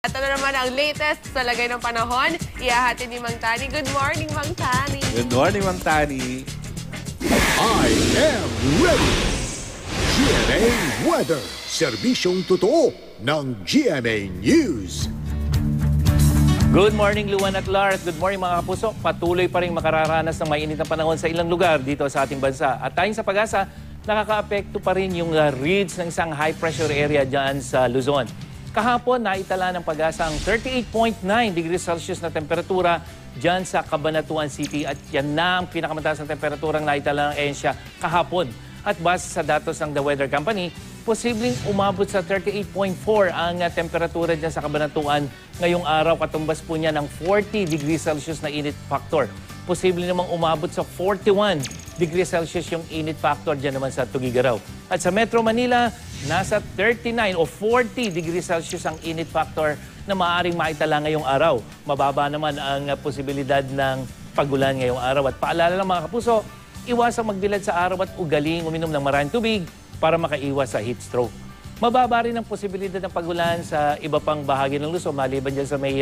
Ito na naman ang latest sa lagay ng panahon. Iahati ni Mang Tani. Good morning, Mang Tani. Good morning, Mang Tani. I am ready! GMA Weather. Serbisyong totoo ng GMA News. Good morning, Luan at Lars. Good morning, mga kapuso. Patuloy pa rin makararanas ng mainit na panahon sa ilang lugar dito sa ating bansa. At tayong sa Pag-asa, nakaka-apekto pa rin yung ridge ng isang high-pressure area dyan sa Luzon. Kahapon, naitala ng Pag-asa ang 38.9 degrees Celsius na temperatura dyan sa Cabanatuan City. At yan na ang pinakamataas na temperaturang naitala ng ENSYA kahapon. At base sa datos ng The Weather Company, posibleng umabot sa 38.4 ang temperatura dyan sa Cabanatuan ngayong araw. Katumbas po niya ng 40 degrees Celsius na init factor. Posible namang umabot sa 41 degrees Celsius yung init factor dyan naman sa Tugigaraw. At sa Metro Manila, nasa 39 o 40 degrees Celsius ang init factor na maaaring maitala ngayong araw. Mababa naman ang posibilidad ng pagulan ngayong araw. At paalala lang mga kapuso, iwasang magbilad sa araw at ugaling uminom ng maraming tubig para makaiwas sa heat stroke. Mababa rin ang posibilidad ng pagulan sa iba pang bahagi ng Luzon. Maliban dyan sa may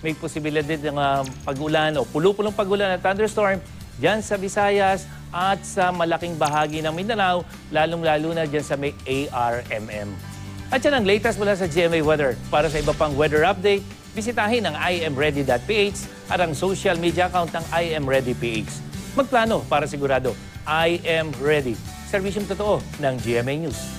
may posibilidad din ng pagulan o pulupulong pagulan at thunderstorm dyan sa Visayas at sa malaking bahagi ng Mindanao, lalong-lalo na dyan sa may ARMM. At yan ang latest mula sa GMA Weather. Para sa iba pang weather update, bisitahin ang imready.ph at ang social media account ng imreadyph. Magplano para sigurado, I am ready. Serbisyong totoo ng GMA News.